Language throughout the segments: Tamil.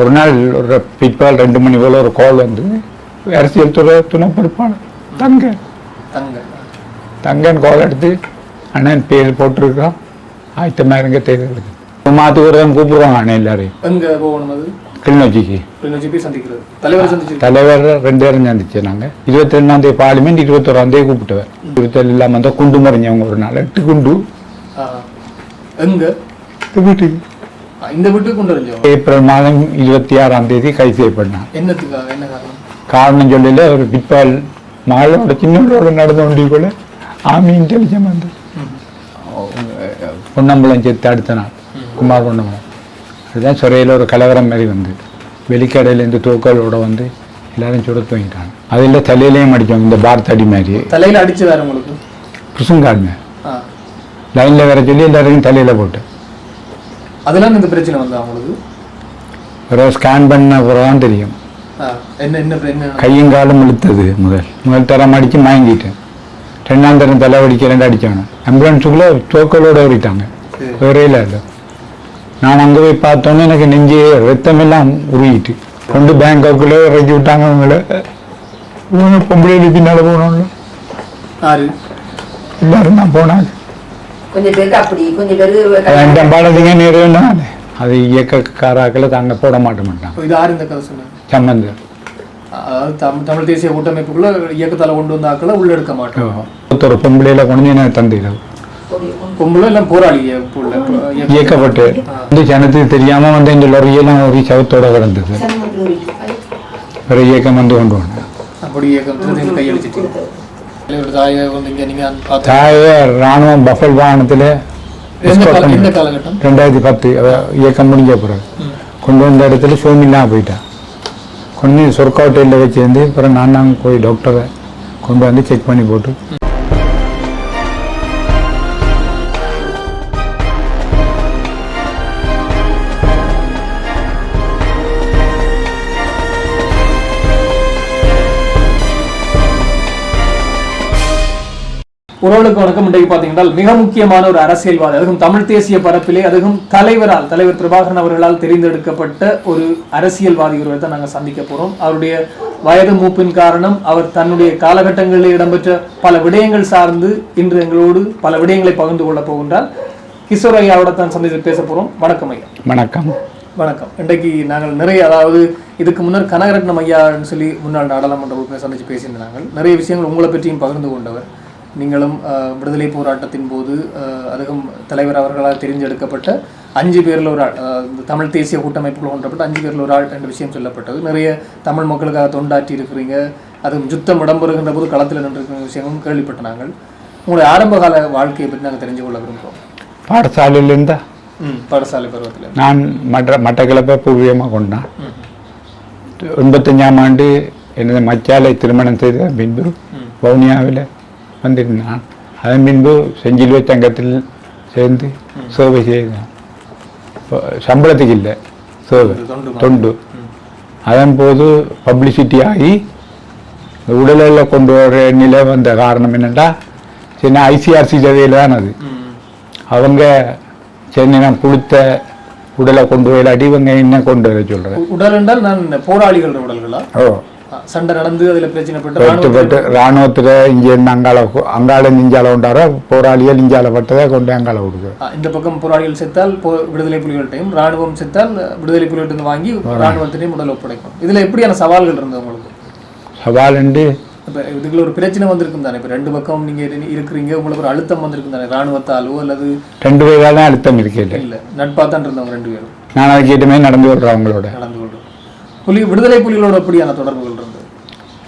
ஒரு நாள் ஒரு பிற்பகல் 2 மணி போல ஒரு கால் வந்து அரசியல் துணை பொறுப்பாளர் தங்கன்னு கால் எடுத்து அண்ணன் பேர் போட்டிருக்கிறோம் ஆயத்தமாக இருங்க தேர்தலுக்கு மாதத்துக்கு ஒரு கூப்பிடுவாங்க அண்ணன் எல்லாரையும் கிளிநொச்சிக்கு தலைவர் 2 பேரும் சந்திச்சு நாங்கள் 22ஆம் தேதி பார்லிமெண்ட் 21ஆம் தேதி கூப்பிட்டுவேன் 27 இல்லாமல் வந்தால் குண்டு மறைஞ்சவங்க ஒரு நாள் 8 குண்டு வீட்டுக்கு இந்த வீட்டுக்கு கொண்டு வரலையோ ஏப்ரல் மாதம் 26ஆம் தேதி கைது செய்யப்பட்டான். என்ன காரணம் சொல்லல ஒரு பிற்பால் மகளோட சின்னோட நடந்த ஒன்றிக்குள்ள ஆர்மி இன்டெலிஜென்ஸ் வந்து பொன்னம்பலம் சேர்த்து அடுத்த நாள் குமார் பொன்னம்பலம் அதுதான் சிறையில் ஒரு கலவரம் மாதிரி வந்து வெளிக்கடையிலேருந்து தூக்கலோட வந்து எல்லாரும் சுட தூங்கிட்டாங்க. அதில் தலையிலையும் அடித்தோம் இந்த பார் தடி மாதிரி தலையில் அடிச்சு வேற உங்களுக்கு புசுங்காடுங்க லைனில் வேற சொல்லி எல்லாருக்கும் தலையில் போட்டு அதெல்லாம் இந்த பிரச்சனை வந்தா அவங்களுக்கு ஒரு ஸ்கேன் பண்ண பிறகுதான் தெரியும். கையும் காலம் இழுத்தது முதல் தரம் அடித்து மயங்கிட்டேன். 2ஆம் தரம் தலை அடிக்க 2 அடித்தாங்க. ஆம்புலன்ஸுக்குள்ளே தோக்கலோடு ஓடிட்டாங்க வேறையில் இல்லை. நான் அங்கே போய் பார்த்தோன்னே எனக்கு நெஞ்சு ரத்தமெல்லாம் உருகிட்டு கொண்டு பேங்காக்குள்ளே இறக்கி விட்டாங்க. அவங்கள பொம்பளை பின்னால் போனோம்ல எல்லாரும் தான் போனாங்க. அது இயக்கக்காராக்களை தாங்க போட மாட்டேன். சம்பந்தர் தமிழ் தேசிய கூட்டமைப்புக்குள்ள இயக்கத்தால கொண்டு வந்த ஆக்களை உள்ள எடுக்க மாட்டோம். ஒரு பொம்பளையில கொண்டு என்ன தந்தைகள் பொம்பளை எல்லாம் போராளி இயக்கப்பட்டு வந்து ஜனத்துக்கு தெரியாம வந்து இந்த லொரியெல்லாம் ஒரு சவத்தோட கிடந்தது. ஒரு இயக்கம் வந்து கொண்டு வந்தேன். அப்படி இயக்கம் கையெழுச்சிட்டு ராணுவம் பஃபல் வாகனத்தில் 2010 இயக்கம் முடிஞ்ச பிறகு கொண்டு வந்த இடத்துல சோமில்லாம் போயிட்டான். கொண்டு சொர்க்கோட்டையில் வச்சுருந்து அப்புறம் நான் போய் டாக்டரை கொண்டு வந்து செக் பண்ணி போட்டு உறவுகளுக்கு வணக்கம். இன்றைக்கு பார்த்தீங்கன்னா மிக முக்கியமான ஒரு அரசியல்வாதி, அதுவும் தமிழ் தேசிய பரப்பிலே, அதுவும் தலைவர் பிரபாகரன் அவர்களால் தெரிந்தெடுக்கப்பட்ட ஒரு அரசியல்வாதி ஒருவர் தான் நாங்கள் சந்திக்க போறோம். அவருடைய வயது மூப்பின் காரணம் அவர் தன்னுடைய காலகட்டங்களில் இடம்பெற்ற பல விடயங்கள் சார்ந்து இன்று எங்களோடு பல விடயங்களை பகிர்ந்து கொள்ள போகின்றார். கிஷோர் ஐயாவோட தான் சந்தித்து பேச போறோம். வணக்கம் ஐயா. வணக்கம். வணக்கம். இன்றைக்கு நாங்கள் நிறைய, அதாவது இதுக்கு முன்னர் கனகரட்னம் ஐயான்னு சொல்லி முன்னாள் நாடாளுமன்ற உறுப்பினர் சந்திச்சு பேசியிருந்தாங்க. நிறைய விஷயங்கள் உங்களை பற்றியும் பகிர்ந்து கொண்டவர். நீங்களும் விடுதலை போராட்டத்தின் போது அதுவும் தலைவர் அவர்களால் தெரிஞ்செடுக்கப்பட்ட 5 பேரில் ஒரு ஆள், தமிழ் தேசிய கூட்டமைப்புகள் ஒன்றப்பட்ட 5 பேரில் ஒரு ஆள் என்ற விஷயம் சொல்லப்பட்டது. நிறைய தமிழ் மக்களுக்காக தொண்டாற்றி இருக்கிறீங்க. அதுவும் யுத்தம் இடம்பெறுகின்ற போது களத்தில் நின்றிருக்கிற விஷயங்களும் கேள்விப்பட்ட நாங்கள் உங்களுடைய ஆரம்பகால வாழ்க்கையை பற்றி நாங்கள் தெரிஞ்சு கொள்ள விரும்புகிறோம். பாடசாலையிலிருந்தா பாடசாலை பருவத்தில் நான் மட்டக்களப்பை பூர்வீகமாக கொண்டான். 85ஆம் ஆண்டு எனது மச்சாலை திருமணம் செய்த பின்பு வவுனியாவில் வந்திருந்தான். அதன் பின்பு செஞ்சிலுவை சங்கத்தில் சேர்ந்து சேவை செய்தான். சம்பளத்துக்கு இல்லை, சேவை தொண்டு. அதன் போது பப்ளிசிட்டி ஆகி உடலில் கொண்டு வர நிலை வந்த காரணம் என்னென்னா, சின்ன ஐசிஆர்சி சதையில் தான் அது. அவங்க சென்னை நான் புழுத்த உடலை கொண்டு போயிடாட்டி இவங்க என்ன கொண்டு வர சொல்கிறேன். உடல் என்றால் நான் போராளிகள் உடல்களா? சண்டை நடந்து அதில் பிரச்சனைப்பட்டு ராணுவத்தில் இங்கேருந்து அங்காள நெஞ்சால கொண்டாட போராளிகள் நெஞ்சால பட்டதை கொண்டு அங்காள கொடுக்குறோம். இந்த பக்கம் போராளிகள் செத்தால் விடுதலை புலிகள்கிட்டையும், ராணுவம் செத்தால் விடுதலை புலிகள்கிட்ட வாங்கி ராணுவத்திலையும் உடல் ஒப்படைக்கும். இதில் எப்படியான சவால்கள் இருந்தது உங்களுக்கு? சவால் உண்டு. இப்போ இதுக்குள்ள ஒரு பிரச்சனை வந்திருக்கும் தானே? இப்போ 2 பக்கம் நீங்கள் இருக்கிறீங்க, உங்களுக்கு ஒரு அழுத்தம் வந்திருக்கும் தானே ராணுவத்தாலோ அல்லது? 2 பேராலும் அழுத்தம் இருக்கே இல்லை, நட்பாக தான் இருந்தவங்க 2 பேரும். நான் அது கேட்டுமே நடந்து விடுறேன் அவங்களோட. நடந்து விடுறோம். விடுதலை புலிகளோட எப்படியான தொடர்புகள் இருந்தது?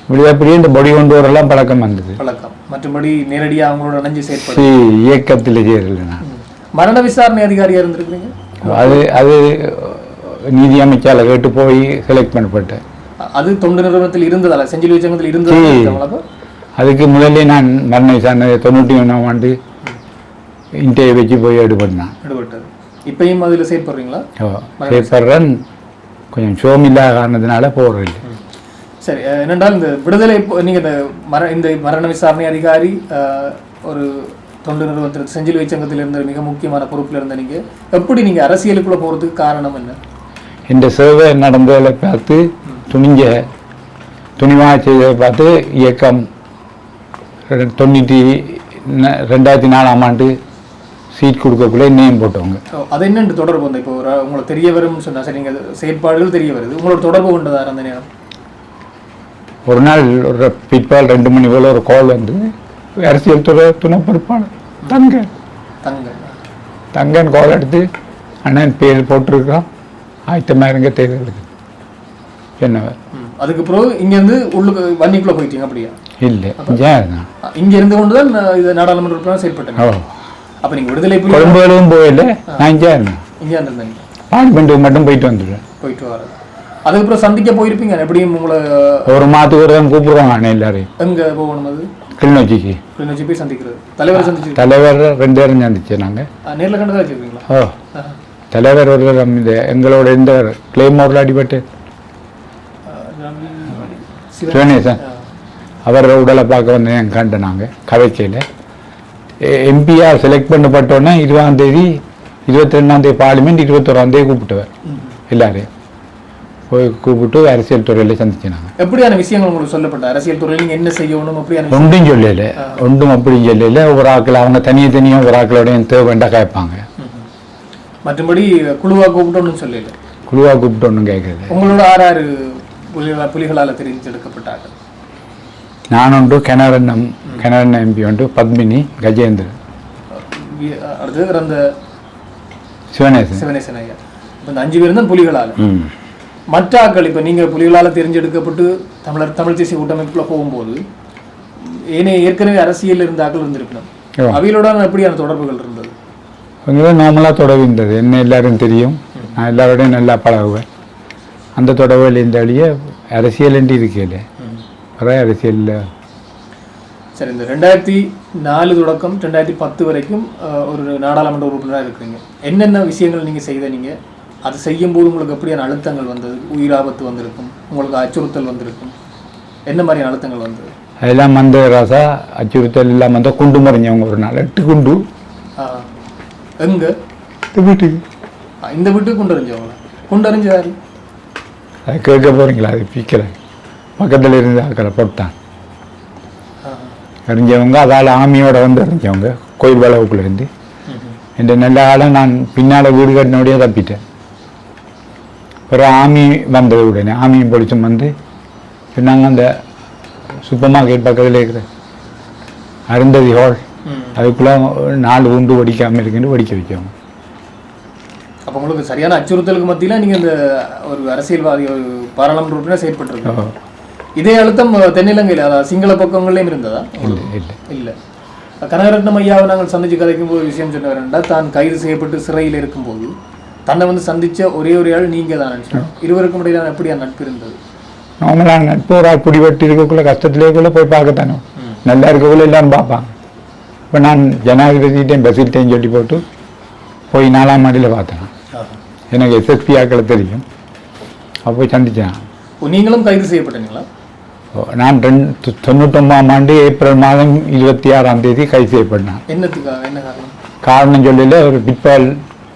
விடுதலை இந்த பொடி கொண்டு வரலாம் பழக்கம் வந்தது. பழக்கம். மற்றபடி நேரடியாக அவங்களோட இணைஞ்சு செயற்படு இயக்கத்தில் சேரல. நான் மரண விசாரணை அதிகாரியாக இருந்திருக்கிறீங்க. அது நீதி அமைச்சால கேட்டு போய் செலக்ட் பண்ணப்பட்டேன். அது தொண்டு நிறுவனத்தில் இருந்ததால, செஞ்சிலுவை சங்கத்தில் இருந்தது. அதுக்கு முதல்ல நான் மரண விசாரணை 91ஆம் ஆண்டு இன்டர்வியூ வச்சு போய் எடுபட்டேன். இப்பயும் அதில் செயற்படுறீங்களா? செயற்படுறேன். கொஞ்சம் சோமில்லாத காரணத்தினால போகிறதில்லை. சரி, என்னென்றால் இந்த விடுதலை, நீங்கள் இந்த மரண விசாரணை அதிகாரி ஒரு தொண்டு நிறுவனத்தில் செஞ்சிலுவை சங்கத்தில் இருந்த மிக முக்கியமான பொறுப்பில் இருந்த நீங்கள் எப்படி நீங்கள் அரசியலுக்குள்ளே போகிறதுக்கு காரணம் என்ன? இந்த சேவை நடந்ததை பார்த்து துணிவாக செய்ததை பார்த்து இயக்கம் 2004ஆம் ஆண்டு சீட் கொடுக்கக்குள்ள நேம் போட்டவங்க. அது என்னென்று தொடர்பு வந்து இப்போ உங்களுக்கு தெரிய வரும்னு சொன்னா சரி, நீங்கள் செயற்பாடுகள் தெரிய வருது, உங்களோட தொடர்பு கொண்டதா அந்த நேரம்? ஒரு நாள் ஒரு பிற்பால் 2 மணி போல் ஒரு கால் வந்து அரசியல் துறை துணை பொறுப்பாளர் தங்கன் கால் எடுத்து அண்ணன் பேர் போட்டிருக்கோம், ஆயத்தமாக இருங்க தேர்தலுக்கு என்னவர். அதுக்கு பிறகு இங்கேருந்து உள்ளுக்கு வன்னிக்குள்ளே போயிட்டீங்க அப்படியா? இல்லை, இங்கே இருந்து கொண்டு தான் இது நாடாளுமன்ற உறுப்பினர் செயல்பட்டேன். அப்போ நீங்கள் விடுதலை கொழும்புகளும் போயில நான் இங்கே இருந்தேன். இங்கே இருந்தேன், பார்லிமெண்ட்டுக்கு மட்டும் போயிட்டு வந்துடுவேன். போயிட்டு வர அதுக்கப்புறம் சந்திக்க போயிருப்பீங்க எப்படியும் உங்களை ஒரு மாதத்துக்கு ஒரு தான் கூப்பிடுவாங்க அண்ணன் எல்லாரையும். எங்கே போகணும்? அது கிளிநொச்சிக்கு போய் சந்திக்கிறது. தலைவர் சந்திச்சு தலைவர் 2 பேரும் சந்திச்சு நாங்கள் நேரில் கண்டதாக வச்சுருக்கீங்களா? ஓ, தலைவர் ஒரு இந்த எங்களோட இந்த கிளைமோரில் அடிபட்டு சிவனேசன் அவர் உடலை பார்க்க வந்து என் கண்டு நாங்கள் கதைக்கையில் எம்பிஆர் செலக்ட் பண்ணப்பட்டோன்னா 20ஆம் தேதி 22ஆம் தேதி பார்லிமெண்ட் 21ஆம் தேதி கூப்பிட்டுவார் எல்லாரையும் போய் கூப்பிட்டு அரசியல் துறையில் சந்திச்சினாங்க. எப்படியான விஷயங்கள் உங்களுக்கு சொல்லப்பட்ட அரசியல் துறையில் நீங்கள் என்ன செய்யணும் அப்படியான ஒன்றும் சொல்லல, ஒன்றும் அப்படியும் சொல்லல. ஒரு ஆக்கள் அவங்க தனியாக ஒரு ஆக்களோட தேவைண்டா கேட்பாங்க. மற்றபடி குழுவாக கூப்பிட்டோன்னு சொல்லல, குழுவாக கூப்பிட்டு ஒன்றும் கேட்குறது. உங்களோட 6 புலிகளால் தெரிஞ்செடுக்கப்பட்டாங்க. நான் உண்டு, கனரன் எம்பி உண்டு, பத்மினி, கஜேந்திரன், அடுத்து அந்த சிவனேசன் ஐயா. இப்போ இந்த 5 பேரும் தான் புலிகளால். மற்ற ஆக்கள் இப்போ நீங்கள் புலிகளால் தெரிஞ்செடுக்கப்பட்டு தமிழ் தேசிய கூட்டமைப்புக்குள்ள போகும்போது ஏற்கனவே அரசியல் இருந்த ஆக்கள் இருந்திருக்கணும், அவைகளோட எப்படியான தொடர்புகள் இருந்தது? கொஞ்சம் நார்மலாக தொடர்பு இருந்தது. என்ன எல்லாரும் தெரியும், நான் எல்லாரோடையும் நல்லா பழகுவேன். அந்த தொடர்பில் இந்த வழியே அரசியல் என்று இருக்கல வர அரசியலில். சரி, இந்த 2004 தொடக்கம் 2010 வரைக்கும் ஒரு நாடாளுமன்ற உறுப்பினராக இருக்கிறீங்க. என்னென்ன விஷயங்கள் நீங்கள் நீங்கள் அது செய்யும்போது உங்களுக்கு எப்படியான அழுத்தங்கள் வந்தது? உயிராபத்து வந்திருக்கும், உங்களுக்கு அச்சுறுத்தல் வந்திருக்கும், என்ன மாதிரியான அழுத்தங்கள் வந்தது? அதெல்லாம் வந்து ராசா அச்சுறுத்தல் எல்லாம் வந்து குண்டு மறைஞ்சவங்க ஒரு நாள் 8 குண்டு எங்க வீட்டுக்கு, இந்த வீட்டுக்கு கொண்டு அறிஞ்சாரு. அதை கேட்க போகிறீங்களா? அது பிக்கிறேன். பக்கத்தில் இருந்து ஆக்களை போட்டான் அறிஞ்சவங்க, அதால் ஆமியோட வந்து அறிஞ்சவங்க கோயில் வளவுக்குள்ளேருந்து. என்ற நல்ல காலம் நான் பின்னால் வீடு கட்டினோடையே தப்பிட்டேன். ஒரு ஆமி வந்தது உடனே ஆமியும் பொலிச்சும் வந்து நாங்கள் அந்த சூப்பர் மார்க்கெட் பக்கத்தில் இருக்கிற அருந்ததி ஹால் அதுக்குள்ளே 4 குண்டு வெடிக்காமல் இருக்குன்னு வெடிக்க வைக்கவங்க. அப்போ உங்களுக்கு சரியான அச்சுறுத்தலுக்கு மத்தியில் நீங்கள் இந்த ஒரு அரசியல்வாதி ஒரு பாராளுமன்ற உறுப்பினர் செயற்பட்டிருக்கீங்க. இதே அழுத்தம் தென்னிலங்கையில் அதாவது சிங்கள பக்கங்கள்லேயும் இருந்ததா? இல்லை. கனகரட்னம் ஐயாவை நாங்கள் சந்திச்சு கதைக்கும் போது விஷயம் சொன்னவர்னா, தான் கைது செய்யப்பட்டு சிறையில் இருக்கும்போது தன்னை வந்து சந்தித்த ஒரே ஆள் நீங்கள் தான். இருவருக்கும் இடையிலான எப்படியான நட்பு இருந்தது? நார்மலான நட்பு. ஒரு ஆள் பிடிபட்டு இருக்கக்குள்ள கஷ்டத்துலேயே போய் பார்க்கத்தானோ, நல்லா இருக்கக்குள்ள எல்லாரும் பார்ப்பாங்க. இப்போ நான் ஜனாதிபதிகிட்டையும் பஸ்ஸிட்டையும் சொல்லி போட்டு போய் 4ஆம் ஆண்டில் பார்த்தேன். எனக்கு எஸ்எஸ்பி ஆக்களை தெரியும், அப்போ போய் சந்தித்தேன். நீங்களும் கைது செய்யப்பட்டீங்களா? நான் 99ஆம் ஆண்டு ஏப்ரல் மாதம் 26ஆம் தேதி கைது செய்யப்பட்டேன். என்னத்துக்காக? என்ன காரணம்? காரணம் சொல்லல, ஒரு பிற்பால்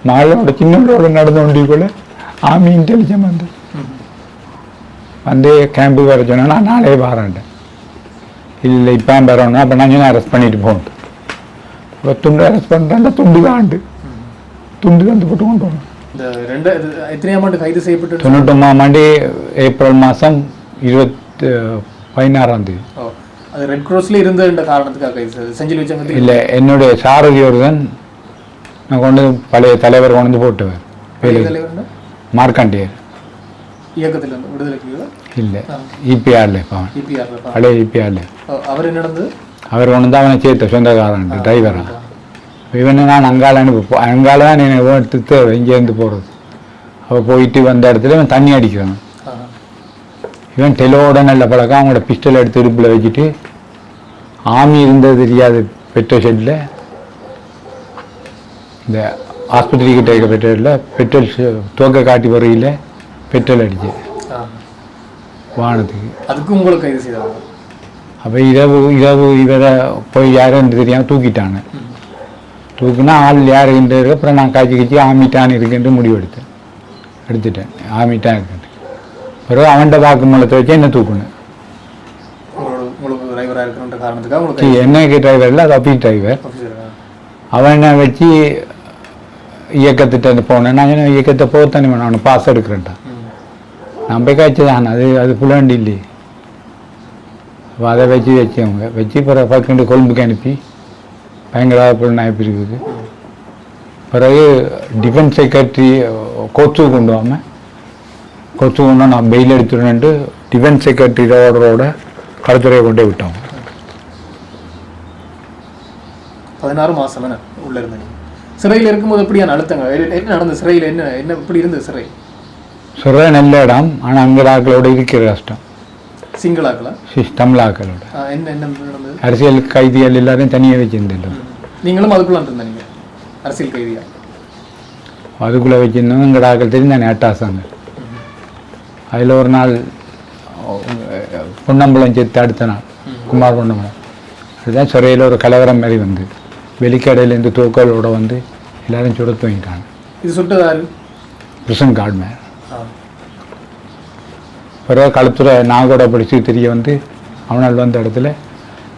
மகளோட சின்னோட நடந்து கொண்டிருக்கல ஆர்மி இன்டெலிஜென்ஸ் வந்து கேம்புக்கு வர சொன்னா நான் நாளே வரேன்ட்டேன். இல்லை இப்போ வரணும். அப்போ நான் சொன்னால் அரெஸ்ட் பண்ணிட்டு போகணும். இப்போ துண்டு அரெஸ்ட் பண்ணுறேன், துண்டு வந்து போட்டு கொண்டு போகணும். இந்த எத்தனையாம் ஆண்டு கைது செய்யப்பட்டு? 99ஆம் ஆண்டு ஏப்ரல் மாதம் 16ஆம் தேதி. அது ரெட் கிராஸ்ல இருந்த காரணத்துக்காக கைது செஞ்சு வச்சாங்க? இல்லை, என்னுடைய சாரதி ஒருவன் நான் கொண்டு பழைய தலைவர் கொண்டு போட்டுவேன். மார்க்காண்டியர் இயக்கத்தில் விடுதலைக்கு இல்லை, இபிஆர்ல பழைய இபிஆர்ல. அவர் என்ன நடந்தது? அவர் கொண்டு அவனை சேர்த்த சொந்தக்காரன் டிரைவரா. இவனை நான் அங்கால தான் என்னை எடுத்து இங்கேருந்து போகிறது. அவள் போயிட்டு வந்த இடத்துல இவன் தண்ணி அடிக்கிறான். இவன் டெலோட நல்ல பழக்கம். அவங்களோட பிஸ்டல் எடுத்து இடுப்பில் வச்சுட்டு ஆமி இருந்தது தெரியாது பெட்ரோல் ஷெட்டில், இந்த ஆஸ்பத்திரி கிட்ட இருக்க பெட்ரோல் துவக்க காட்டி வரையில் பெட்ரோல் அடிச்சு வானத்துக்கு. அதுக்கு உங்களுக்கு கைது செய்தாங்க. அப்போ இரவு இவரை போய் யாருன்னு தெரியாமல் தூக்கிட்டாங்க. தூக்குனா ஆள் யாருன்றது. அப்புறம் நான் காய்ச்சி ஆமிட்டான் இருக்குன்ட்டு முடிவு எடுத்துட்டேன். ஆமிட்டாக இருக்குது. பிறகு அவன்கிட்ட வாக்குமூலத்தை வச்சு என்ன தூக்கணும். உங்களுக்கு டிரைவராக இருக்கிற காரணத்துக்காக உங்களுக்கு என்னைக்கு டிரைவர் இல்லை, அது ஆஃபீஸ் டிரைவர். அவனை வச்சு இயக்கத்திட்ட போனேன். நான் இயக்கத்தை போகத்தானே வேணும், அவனை பாஸ் எடுக்கிறேன்ட்டான். நான் போய் காய்ச்சி தான் அது புலாண்டி இல்லையே. அப்போ அதை வச்சவங்க வச்சு பிறகு பக்கண்டு கொழும்புக்கு அனுப்பி பயங்கர புலனாய்ப்பு இருக்குது. பிறகு டிஃபென்ஸ் செக்ரட்டரி கோர்ட்ஸுக்கு கொண்டு வாம கோர்ட்ஸுக்கு கொண்டு நான் பெயில் எடுத்துருன்ட்டு டிஃபென்ஸ் செக்ரட்டரி ஆர்டரோட களத்துறையை கொண்டே விட்டோம். 16 மாதம் என்ன உள்ளே இருந்தீங்க. சிறையில் இருக்கும்போது எப்படியான அழுத்தங்கள் என்ன நடந்த? சிறையில் என்ன எப்படி இருந்தது சிறை? சிறை நல்ல இடம், ஆனால் அங்கே ஆக்களோட இருக்கிற கஷ்டம். சிங்களாக்களா? தமிழ் ஆக்களோட. என்ன நடந்தது? அரசியல் கைதிகள் எல்லாரையும் தனியாக வச்சுருந்தேன். நீங்களும் அதுக்குள்ளே இருந்தீங்க அரசியல் கைதியா? அதுக்குள்ளே வச்சுருந்தோம். எங்கள் ஆக்கள் தெரிந்தானே அட்டாசாங்க. அதில் ஒரு நாள் பொன்னம்பலம் சேர்த்து அடுத்த நாள் குமார் பொன்னம்பலம் அதுதான் சிறையில் ஒரு கலவரம் மாதிரி வந்து வெளிக்கடையிலேருந்து தூக்கலோட வந்து எல்லாரும் சுட தூங்கிட்டாங்க. இது சுட்டதாரு பிரிசன் கார்டு மேலே. பிறகு களத்துறை நான் கூட படித்து தெரிய வந்து அவனால் வந்த இடத்துல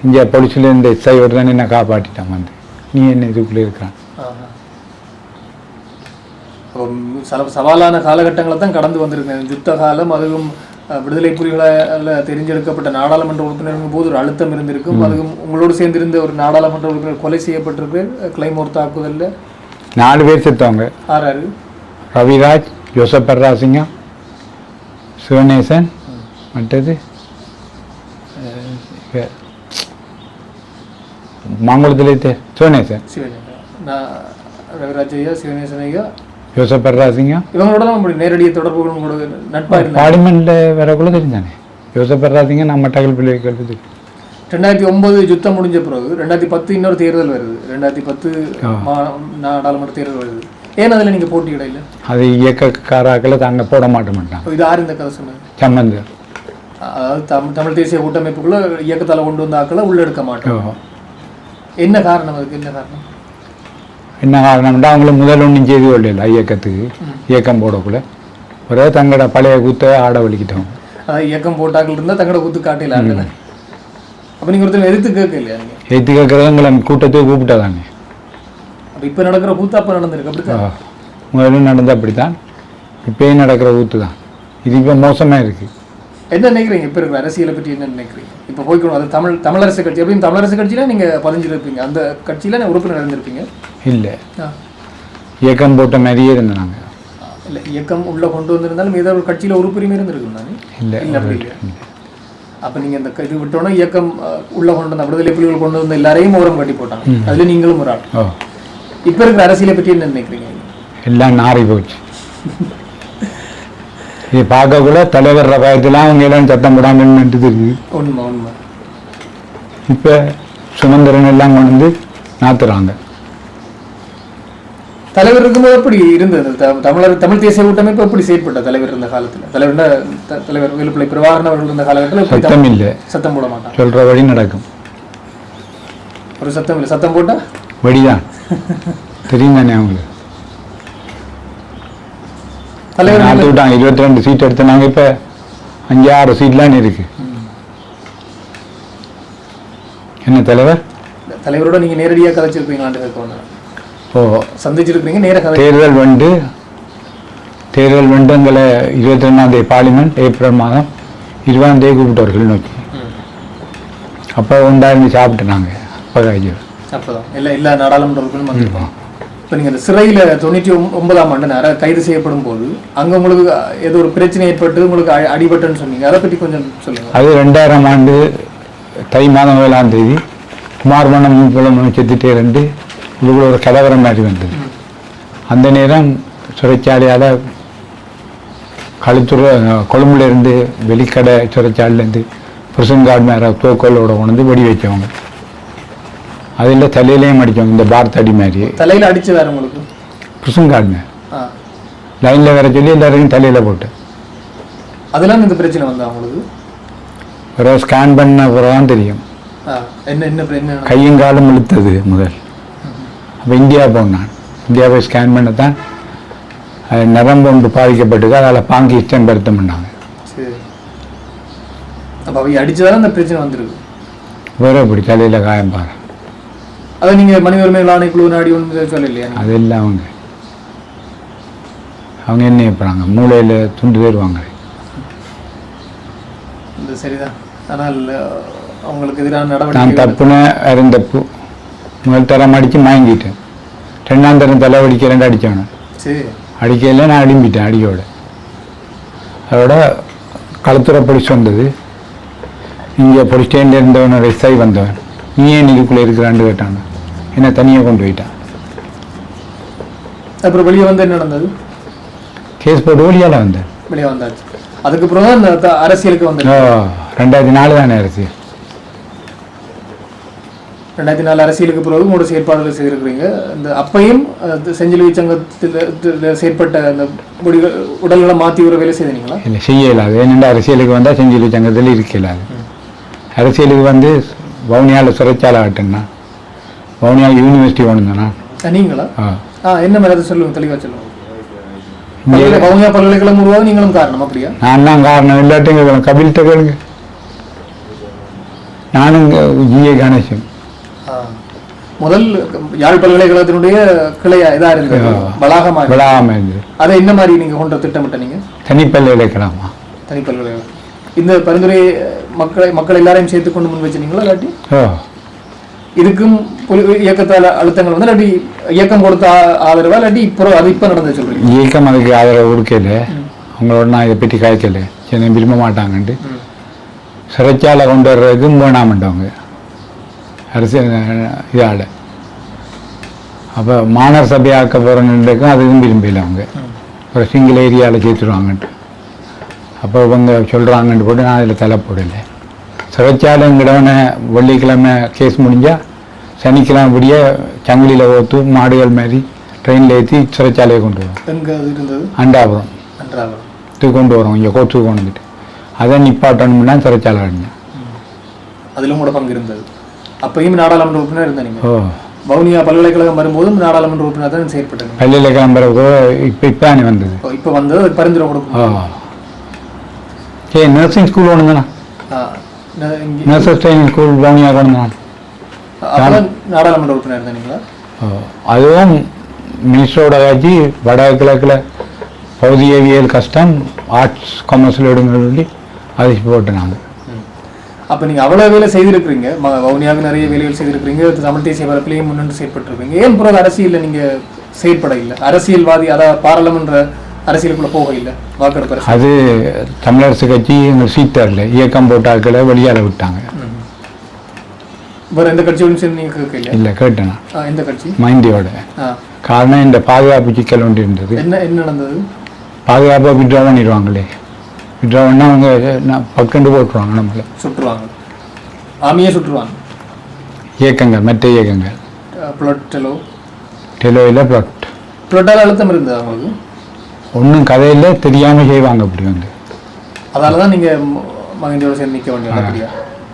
இங்கே பொலிசில் இருந்த எஸ்ஐ ஒரு தான் என்ன காப்பாற்றிட்டான் வந்து, நீ என்ன இதுக்குள்ளே இருக்கிறான். சவாலான காலகட்டங்களை தான் கடந்து வந்திருக்கேன். யுத்த காலம், அதுவும் விடுதலை புலிகளால் தெரிஞ்செடுக்கப்பட்ட நாடாளுமன்ற உறுப்பினர்கள் போது ஒரு அழுத்தம் இருந்திருக்கும். அதுவும் உங்களோடு சேர்ந்திருந்த ஒரு நாடாளுமன்ற உறுப்பினர் கொலை செய்யப்பட்டிருக்கு கிளைமோர் தாக்குதலில். 4 பேர் செத்தவங்க. ஆறாரு? ரவிராஜ், ஜோசப் பர்ராசிங்கம், சிவநேசன், மற்றது மாங்குளத்தில் சிவநேசன், ரவிராஜ் ஐயா, சிவநேசன் ஐயா, ஜோசப் பர்ராசிங்கம். இவங்களோட நம்ம நேரடிய தொடர்புகளும் கூட நட்பாக இருந்தாங்க. பார்லிமெண்ட்டில் வரக்குள்ள தெரிஞ்சானே ஜோசப் பர்ராசிங்கம். நம்ம மட்டக்களப்பு பிள்ளைகள் 2009 யுத்தம் முடிஞ்ச பிறகு 2010 இன்னொரு தேர்தல் வருது. 2010 நாடாளுமன்ற தேர்தல் வருது. ஏன் அதில் நீங்கள் போட்டியிட இல்லை? அது இயக்கக்காராக்களை தாங்க போட மாட்டேன். இது யார் இந்த கதை சொன்னது? சம்பந்தர். அதாவது தமிழ் தேசிய கூட்டமைப்புக்குள்ள இயக்கத்தால் கொண்டு வந்த ஆக்களை உள்ளெடுக்க மாட்டோம். என்ன காரணம்? அதுக்கு என்ன காரணம்? என்ன காரணம்னா அவங்கள முதல் ஒன்றும் செய்து கொள்ளல இயக்கத்துக்கு. இயக்கம் போடக்குள்ள ஒரே தங்களோட பழைய கூத்தை ஆட வலிக்கிட்டோம். அதாவது இயக்கம் போட்டாக்கள் இருந்தால் தங்களோட கூத்து காட்டையில் ஆடல. அப்போ நீங்கள் ஒருத்தர் எதிர்த்து கேட்க இல்லையா? நீங்கள் எதிர்த்து கேட்குறவங்களை கூட்டத்துக்கு கூப்பிட்டாதானே. அப்போ இப்போ நடக்கிற கூத்து அப்போ நடந்திருக்கு அப்படித்தான்? முதல்ல நடந்து அப்படித்தான், இப்போயும் நடக்கிற கூத்து தான். இது இப்போ மோசமாக இருக்குது. என்ன நினைக்கிறீங்க இப்போ இருக்கிற அரசியலை பற்றி? என்ன நினைக்கிறீங்க இப்போ போய்க்கணும்? அது தமிழரசு கட்சி எப்படியும் தமிழரசு கட்சியில் நீங்கள் பதிஞ்சிருப்பீங்க, அந்த கட்சியில் உறுப்பினர் இருந்திருப்பீங்க. இல்லை, இயக்கம் போட்ட மாதிரியே இருந்தோம் நாங்கள். இல்லை, இயக்கம் உள்ளே கொண்டு வந்திருந்தாலும் ஏதோ ஒரு கட்சியில் உறுப்பினர் இருந்திருக்கும் தானே? இல்லை இல்லை, அப்படி இல்லை. அப்போ நீங்கள் இந்த இது விட்டோன்னா இயக்கம் உள்ளே கொண்டு வந்த விடுதலை புலிகள் கொண்டு வந்த எல்லாரையும் ஓரம் கட்டி போட்டாங்க. அதில் நீங்களும் ஒரு ஆள். இப்போ இருக்கிற அரசியலை பற்றி என்ன நினைக்கிறீங்க? எல்லாம் நாரி போச்சு. இது பார்க்கக்கூட தலைவர் பயத்திலாம் அவங்க எல்லாம் சத்தம் போடாமல் இருக்குது. உண்மை உண்மை. இப்போ சுமந்திரன் எல்லாம் கொண்டு வந்து நாத்துறாங்க. தலைவர் இருக்கும்போது எப்படி இருந்தது? தமிழ் தேசிய கூட்டமைப்பு எப்படி செயற்பட்ட தலைவர் இருந்த காலத்தில்? தலைவர் வேலுப்பிள்ளை பிரபாகரன் அவர்கள் இருந்த காலகட்டத்தில் சத்தம் இல்லை, சத்தம் போட மாட்டாங்க. சொல்ற வழி நடக்கும். ஒரு சத்தம் இல்லை, சத்தம் போட்டா வழிதான். தெரியும் தானே அவங்களுக்கு. தலைவர் நாட்டு விட்டாங்க. 22 சீட் எடுத்தாங்க. இப்போ 5-6 சீட்லாம் இருக்கு. என்ன தலைவர்? தலைவரோட நீங்க நேரடியாக கதைச்சிருப்பீங்களான்னு கேட்க. ஓ, சந்திச்சிருக்கீங்க நேராக? தேர்தல் எங்களை 22ஆம் பார்லிமெண்ட் ஏப்ரல் மாதம் 20ஆம் தேதி கூப்பிட்டவர்கள் நோக்கி. அப்போ உண்டாயிருந்து சாப்பிட்டு நாங்கள் அப்போதான் எல்லா நாடாளுமன்ற உறுப்பினரும் வந்திருப்போம். இப்போ நீங்கள் இந்த சிறையில் 99ஆம் ஆண்டு கைது செய்யப்படும் போது அங்கே உங்களுக்கு ஏதோ ஒரு பிரச்சனை ஏற்பட்டு உங்களுக்கு அடிபட்டுன்னு சொன்னீங்க. அதை பற்றி கொஞ்சம் சொல்லுங்கள். அது 2000ஆம் ஆண்டு தை மாதம் 7ஆம் தேதி குமார் மன்னம் செத்துட்டே இருந்து இதுக்குள்ள ஒரு கலவரம் மாதிரி வந்தது. அந்த நேரம் சிறைச்சாலையால் கொழும்புலேருந்து வெளிக்கடை சிறைச்சாலையிலேருந்து பிரிசன் கார்டு மேலே தோக்கோலோட கொண்டு வெடி வச்சவங்க. அதில் தலையிலையும் அடித்தவங்க. இந்த பாரத் அடி மாதிரி தலையில் அடிச்சு வேறு உங்களுக்கு பிரிசன் கார்டு மேலே லைனில் வேற சொல்லி எல்லாருக்கும் தலையில் போட்டு. அதெல்லாம் இந்த பிரச்சனை வந்தா உங்களுக்கு? ஒரு ஸ்கேன் பண்ண பிறகுதான் தெரியும். என்ன கையும் காலம் இழுத்தது முதல். அப்போ இந்தியா போனான். இந்தியா போய் ஸ்கேன் பண்ண தான் அது நரம்பு ஒன்று பாதிக்கப்பட்டது, அதில் பாங்கி இஷ்டப்படுத்த பண்ணாங்க. சரி. அப்போ அவை அடிச்சதால அந்த பிரச்சனை வந்துருக்கு. வேற இப்படி தலையில் காயம் பாரு. அதை நீங்கள் மனித உரிமைகள் ஆணைக்குழு நாடி ஒன்று சொல்லலையா? அது இல்லை, அவங்க என்ன வைப்பாங்க, மூளையில் துண்டு தருவாங்க. இது சரிதான். ஆனால் அவங்களுக்கு எதிரான நடவடிக்கை நான் தப்புன்னு அருந்தப்பு முதல் தரம் அடித்து வாங்கிட்டேன். 2ஆம் தரம் தலைவடிக்க 2 அடித்தானு. சரி. அடிக்கையில் நான் அடிம்பிட்டேன் அடியோட. அதோட களத்துறை போலீஸ் வந்தது. இங்கே போலீஸ் ஸ்டேஷனில் இருந்தவன் ரெஸ்ட் ஆகி வந்தவன், நீ ஏன் இதுக்குள்ளே இருக்கிறான்னு கேட்டான். என்னை தனியாக கொண்டு போயிட்டான். அப்புறம் வெளியே வந்து என்ன நடந்தது? கேஸ் போட்டு வெளியால் வந்தேன். வெளியே வந்தாச்சு. அதுக்கப்புறம் தான் இந்த அரசியலுக்கு வந்து 2004 தானே அரசியல். 2004 அரசியலுக்கு பிறகு உங்களோட செயற்பாடுகள் செய்திருக்கிறீங்க. இந்த அப்பையும் செஞ்சிலுவை சங்கத்தில் செயற்பட்ட அந்த உடல்களை மாற்றி ஒரு வேலை செய்தீங்களா? இல்லை, செய்ய இல்லாது. ஏனென்றால் அரசியலுக்கு வந்தால் செஞ்சிலுவை சங்கத்தில் இருக்க இல்லாது. அரசியலுக்கு வந்து வவுனியாவில் சிறைச்சாலை ஆட்டுன்னா, வவுனியா யூனிவர்சிட்டி வேணுங்கண்ணா. நீங்களா? என்ன மாதிரி அதை சொல்லுங்க, தெளிவாக சொல்லுங்க. வவுனியா பல்கலைக்கழகம் உருவாக நீங்களும் காரணம்? அப்படியா? நான் தான் காரணம். இல்லாட்டிங்க கபில்கிட்ட கேளுங்க. நானும் ஜிஏ கணேசன். முதல் யாழ் பல்கலைக்கழகத்தினுடைய கிளையா இதா இருந்தது, வளாகமாக இருந்தது. அதை என்ன மாதிரி நீங்க கொண்டு திட்டமிட்ட? நீங்க தனிப்பல்கலைக்கழகமா? தனிப்பல்கலைக்கழகம். இந்த பரிந்துரை மக்கள் எல்லாரையும் சேர்த்து கொண்டு முன் வச்சிருந்தீங்களா? இல்லாட்டி இதுக்கும் இயக்கத்தால் அழுத்தங்கள் வந்து இல்லாட்டி இயக்கம் கொடுத்த ஆதரவா? இல்லாட்டி இப்போ அது இப்போ நடந்து சொல்றீங்க? இயக்கம் அதுக்கு ஆதரவு கொடுக்கல. அவங்களோட நான் இதை பற்றி காய்க்கல, சரி விரும்ப மாட்டாங்கன்ட்டு சிறைச்சாலை கொண்டு வர்றதுக்கும் வேணாமண்டவங்க அரசியல் இதால். அப்போ மாநகர சபை ஆக்க போகிறவங்களுக்கும் அதுவும் விரும்பல. அவங்க ஒரு சிங்கிள் ஏரியாவில் சேர்த்துருவாங்கன்ட்டு. அப்போ இவங்க சொல்கிறாங்கன்ட்டு போட்டு நான் அதில் தலை போடலை. சிறைச்சாலைங்கிறவனை வெள்ளிக்கிழமை கேஸ் முடிஞ்சால் சனிக்கிழமை முடிய சங்கிலியில் ஓத்து மாடுகள் மாதிரி ட்ரெயினில் ஏற்றி சிறைச்சாலையை கொண்டு வரோம். எங்கே அது இருந்தது? அண்டாபுரம். இது கொண்டு வரோம், இங்கே கோர்ட்டுக்கு கொண்டு வந்துட்டு அதை நிப்பாட்டணும்னா சிறைச்சாலை அடைஞ்சேன். அதிலும் கூட பங்கு இருந்தது. அப்பையும் நாடாளுமன்ற உறுப்பினர் இருந்த நீங்கள் வவுனியா பல்கலைக்கழகம் வரும்போதும் நாடாளுமன்ற உறுப்பினர் தான் செயற்பட்டது. பல்கலைக்கழகம் பிறகு இப்போ வந்தது. இப்போ வந்தது பரிந்துரை கொடுக்கும். நர்சிங் ஸ்கூல் ஒன்றுங்கண்ணா, நர்சஸ் ட்ரைனிங் ஸ்கூல் வவுனியா கொண்டு நாடாளுமன்ற உறுப்பினர் இருந்தீங்களா? அதுவும் மினிஸ்டரோட காட்சி வடகிழக்கில் பகுதியவியல் கஷ்டம், ஆர்ட்ஸ் காமர்ஸில் எடுங்க சொல்லி அதை போட்டு நாங்கள். அப்போ நீங்கள் அவ்வளோ வேலை செய்திருக்கிறீங்க, வவுனியாவுக்கு நிறைய வேலைகள் செய்திருக்கிறீங்க, தமிழ் தேசிய பரப்பிலையும் முன்னென்று செயற்பட்டுருப்பீங்க. ஏன் பிறகு அரசியலில் நீங்கள் செயற்பட இல்லை? அரசியல்வாதி அதாவது பாராளுமன்ற அரசியலுக்குள்ளே போக இல்லை, வாக்கெடுப்பு? அது தமிழரசு கட்சி எங்கள் சீட்டரில் இயக்கம் போட்டாக்களை வெளியால் விட்டாங்க. வேறு எந்த கட்சியோடும் சேர்ந்து நீங்கள் கேட்கல? இல்லை, கேட்டேண்ணா. எந்த கட்சி? மைண்டியோட. காரணம் இந்த பாதுகாப்பு சிக்கல் ஒன்று இருந்தது. என்ன நடந்தது? பாதுகாப்பாக விட்ரா பண்ணிடுவாங்களே, விட்ரா பண்ணால் அவங்க பக்கண்டு போட்டுருவாங்க, நம்மளை சுட்டுருவாங்க, ஆமியே சுட்டுருவாங்க. இயக்கங்கள், மற்ற இயக்கங்கள் டெலோ இல்லை பிளட்டால் அழுத்தம் இருந்தது அவங்களுக்கு ஒன்றும் கதையில் தெரியாமல் செய்வாங்க. அப்படி வந்து அதால தான் நீங்கள் மகந்தியோட சேர்ந்து நிற்க வேண்டிய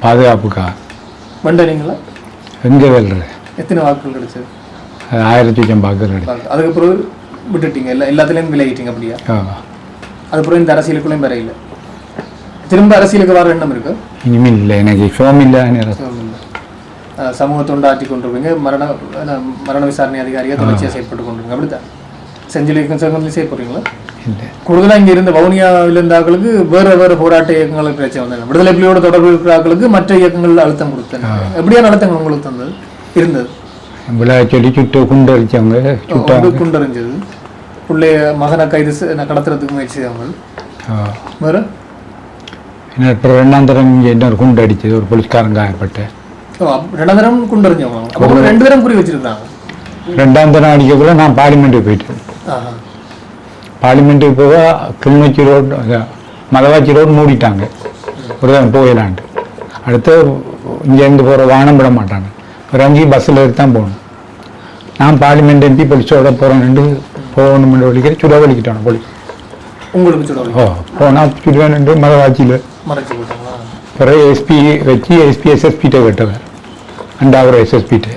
பாதுகாப்புக்காக வண்டீங்களா? எங்கே வெல்றது? எத்தனை வாக்குகள் கிடைச்சது? 1000 வாக்குகள் கிடைச்சது. அதுக்கப்புறம் விட்டுட்டீங்க, எல்லாத்துலேயும் விலகிட்டீங்க. அப்படியா? அதுக்கப்புறம் இந்த அரசியலுக்குள்ளேயும் வேற இல்லை. திரும்ப அரசியலுக்கு வர எண்ணம் இருக்கு? இனிமேல் இல்லை, எனக்கு சோம் இல்லை. சமூக தொண்டாற்றி கொண்டிருப்பீங்க, மரண விசாரணை அதிகாரியாக தொடர்ச்சியாக செயற்பட்டு கொண்டிருங்க. அப்படித்தான் செஞ்சிலுவை சங்கத்தில் செயற்படுறீங்களா? இல்லை, கூடுதலாக இங்கே இருந்த வவுனியாவில் இருந்த ஆக்களுக்கு வேறு போராட்ட இயக்கங்கள் பிரச்சனை வந்தாங்க. விடுதலை புலியோட தொடர்பு இருக்கிற ஆக்களுக்கு மற்ற இயக்கங்கள் அழுத்தம் கொடுத்தாங்க. எப்படியான அழுத்தங்கள் உங்களுக்கு தந்தது இருந்தது? சொல்லி சுட்டு குண்டரிச்சவங்க, குண்டறிஞ்சது, பிள்ளைய மகனை கைது கடத்துறதுக்கு முயற்சி செய்தவங்க. வேற அப்புறம் 2ஆம் தரம் இன்னொரு குண்டு அடிச்சது, ஒரு போலீஸ்காரன் காயப்பட்டு. 2ஆம் தரம் குண்டறிஞ்சவங்க 2 தரம் குறி வச்சிருக்காங்க. 2ஆம் தரம் அடிக்கக்குள்ள நான் பார்லிமெண்ட்டுக்கு போயிட்டேன். பார்லிமெண்ட்டுக்கு போக கிளிநொச்சி ரோடு, மதவாச்சி ரோடு மூடிட்டாங்க, ஒரு தான் போயிடலான்ட்டு. அடுத்து இங்கேருந்து போகிற வாகனம் விட மாட்டாங்க, ஒரு 5 பஸ்ஸில் தான் போகணும். நான் பார்லிமெண்ட் எம்பி போலீஸோட போகிறேன், போகணும்னு வலிக்கிற சுட வலிக்கிட்டானோ போலீஸ். உங்களுக்கு சுட போனால் சுடுவேன் மதவாச்சியில் மறைச்சி போட்டாங்களா? பிறகு எஸ்பி வச்சு எஸ்எஸ்பிகிட்ட கட்டுவார், அண்டாவரம் எஸ்எஸ்பிகிட்ட.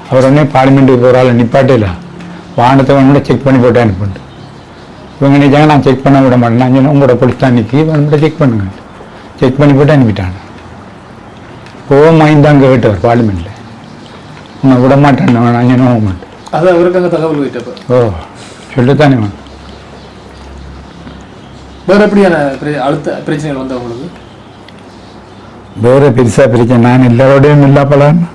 அவர் உடனே பார்லிமெண்ட்டுக்கு போகிற ஆள் நிப்பாட்டே இல்லை, வாகனத்தை வேணும்னா செக் பண்ணி போட்டு அனுப்பிட்டு இவங்க நினைச்சாங்க நான் செக் பண்ண விட மாட்டேன். நான் சொன்னேன் உங்களோட போலீஸ் தான் நிற்கி வந்து செக் பண்ணுங்க. செக் பண்ணி போட்டு அனுப்பிட்டாங்க. போவோம் வாங்கி அங்கே கேட்டவர் பார்லிமெண்ட்டில். உன்னை விட மாட்டேன் நான் சொன்ன போக மாட்டேன். அது அவருக்கு அங்கே தகவல் போயிட்டப்போ சொல்லத்தானே வேணும். வேறு எப்படியான அடுத்த பிரச்சனைகள் வந்து அவங்களுக்கு வேறு பெருசாக பிரச்சனை நான் எல்லாரோடையும் இல்லா பலான்னு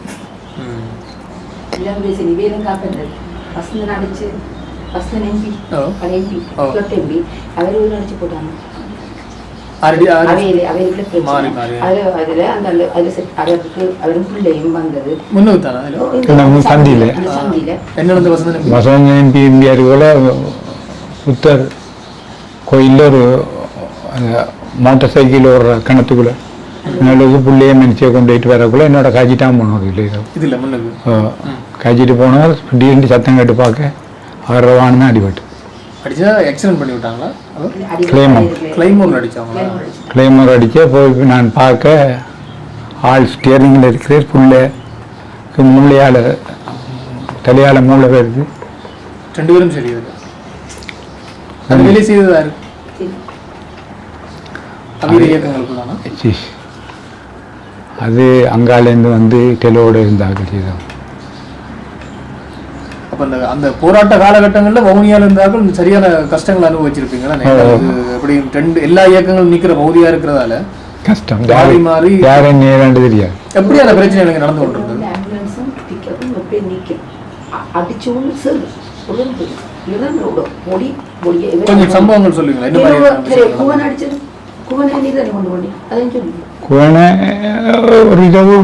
சந்தியில் வசந்த எம்பி எம்பிஆர் போல புத்தர் கோயிலில் ஒரு மோட்டர் சைக்கிள் ஒரு கிணத்துக்குள்ள நல்லது பிள்ளைய மனுச்சியை கொண்டு போயிட்டு வரக்குள்ள என்னோட காய்ச்சிட்டான் போனோம் இதில் முன்னுக்கு காய்ச்சிட்டு போனவர் திடீர்னு சத்தம் கேட்டு பார்க்க அவர் வான்னு அடிபட்டு அடிச்சா ஆக்சிடென்ட் பண்ணி விட்டாங்களா? கிளைமோர் அடிச்சு போய் நான் பார்க்க ஆள் ஸ்டியரிங்கில் இருக்கிற புள்ள மூளையால் தலையால் மூளை வருது. 2 பேரும் சரி வேலை செய்ததாரு அது அங்காலேருந்து வந்து டெலோட இருந்தாங்க செய்தோம். அப்போ அந்த போராட்ட காலகட்டங்களில் வவுனியாவில் இருந்தார்கள் சரியான கஷ்டங்கள் அனுபவிச்சிருப்பீங்களா? எப்படி எல்லா இயக்கங்களும் நிற்கிற பகுதியாக இருக்கிறதால கஷ்டம் மாறி யாரும் நேராண்டு தெரியாது. எப்படி அந்த பிரச்சனை எனக்கு நடந்து கொண்டிருந்தது? கொஞ்சம் சம்பவங்கள் சொல்லுங்களா? என்ன மாதிரி ஒரு இரவு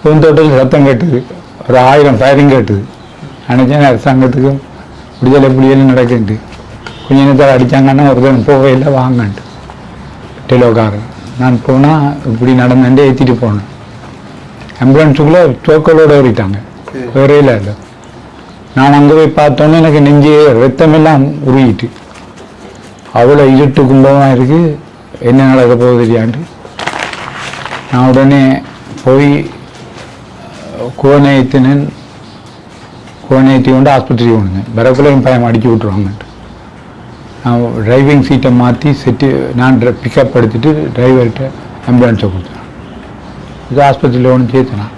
பூந்தோட்டத்தில் சத்தம் கேட்டது, ஒரு 1000 ஃபயரிங் கேட்டது. நினைச்சேன் அரசாங்கத்துக்கும் விடுதலை புலிகளும் நடக்குது. கொஞ்ச நேரத்தில் அடித்தாங்கன்னா ஒருத்தன் போகையில் வாங்கன்ட்டு டெலோக்காரன். நான் போனால் இப்படி நடந்துட்டு ஏற்றிட்டு போனேன். ஆம்புலன்ஸுக்குள்ளே தோக்களோடு ஓடிட்டாங்க, வேறே இல்லை. நான் அங்கே போய் பார்த்தோன்னே எனக்கு நெஞ்சு ரத்தமெல்லாம் உருகிட்டு அவ்வளோ இருட்டு கும்பமாக இருக்குது. என்ன நடக்க போகுது தெரியாண்டு நான் உடனே போய் கோவனையத்தி கொண்டு ஆஸ்பத்திரிக்கு கொண்டுங்க. வரக்குள்ளையும் பயம் அடிச்சு விட்ருவாங்கன்ட்டு நான் டிரைவிங் சீட்டை மாற்றி நான் பிக்கப் எடுத்துட்டு டிரைவர்கிட்ட ஆம்புலன்ஸை கொடுத்தேன். இது ஆஸ்பத்திரியில் ஒன்று சேர்த்துனான்.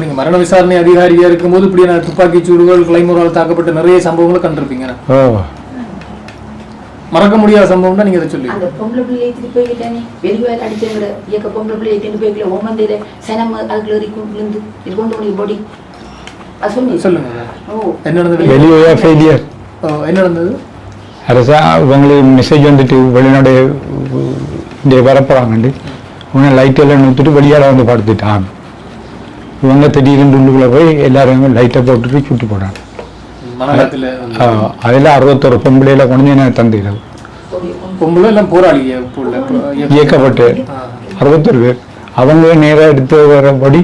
நீங்கள் மரண விசாரணை அதிகாரியாக இருக்கும்போது இப்படியான துப்பாக்கி சூடுகள் கிளைமோரால் தாக்கப்பட்ட நிறைய சம்பவங்களை கண்டிருப்பீங்க. மறக்க முடியாத சம்பவம் தான் நீங்க இதை சொல்லி அந்த பொம்பளை பிள்ளை ஏற்றிட்டு போய்கிட்டானே வெளிவேல் அடிச்சவங்கள இயக்க பொம்பளை பிள்ளை ஏற்றிட்டு போய்க்கல ஓமந்தையில சனம் அதுக்குள்ள இருந்து இது கொண்டு போய் பொடி அது சொல்லுங்க. என்ன நடந்தது? அரசா இவங்களுக்கு மெசேஜ் வந்துட்டு வெளிநாடு இங்கே வரப்போறாங்கண்டு உடனே லைட்டெல்லாம் நிறுத்திட்டு வெளியால் வந்து படுத்துட்டான். இவங்க திடீர்னு உள்ளுக்குள்ளே போய் எல்லாரும் லைட்டை போட்டுட்டு சுட்டு போட்டாங்க. அதில் 61 பொம்பளையில கொண்டு எனக்கு தந்தையில பொம்பளை எல்லாம் போராளி இயக்கப்பட்டு 61 பேர் அவங்க நேராக எடுத்து வரபடி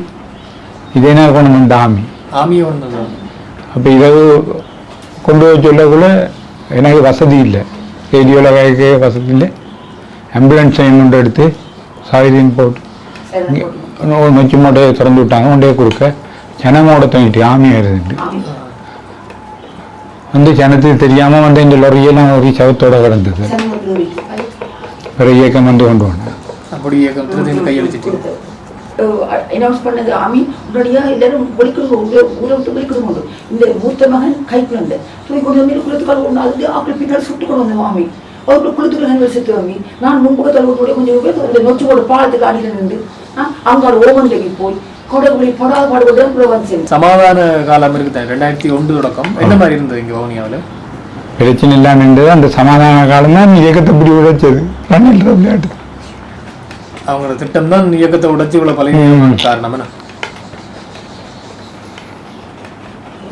இதே நேரம் கொண்டு வந்த ஆமி அப்போ இரவு கொண்டு போய் சொல்லக்குள்ள எனக்கு வசதி இல்லை, ரேடியோவில் கேட்க வசதி இல்லை. ஆம்புலன்ஸ் கொண்டு எடுத்து சாயிரின் போட்டு நொச்சி மூட்டையை திறந்து விட்டாங்க. கொண்டே கொடுக்க ஜனமோட தங்கிட்டு ஆமியாக இருந்துட்டு வந்து ஜனத்துக்கு தெரியாமல் வந்து இந்த லொரியெல்லாம் ஒரு சவத்தோட கிடந்தது. வேறு இயக்கம் வந்து கொண்டு வந்தேன். அப்படி இயக்கம் கையெழுச்சிட்டு அனௌன்ஸ் பண்ணது ஆமி உடனடியாக எல்லாரும் ஒழிக்கிறோம், ஊரை விட்டு ஒழிக்கிறோம். இந்த மூத்த மகன் கைக்குழந்தை தூக்கி கொண்டு வந்து குளத்துக்கால் ஒன்று அது ஆக்கள் பின்னால் சுட்டு கொண்டு வந்தோம் ஆமி. அவருக்கு குளத்துக்குள்ள செத்து வாங்கி நான் முன்பக்கத்தில் கொஞ்சம் பேர் நொச்சியோட பாலத்துக்கு அடியில் நின்று அவங்களோட ஓமந்தைக்கு போய் சமாதான காலம் இருக்குது 2001 தொடக்கம். என்ன மாதிரி இருந்தது இங்கே வவுனியாவில்? பிரச்சனை இல்லாமல் இருந்தது. அந்த சமாதான காலம் தான் இயக்கத்தை இப்படி உடைச்சது. விளையாட்டு அவங்களோட திட்டம் தான் இயக்கத்தை உடைச்சி இவ்வளோ பழைய காரணம். என்ன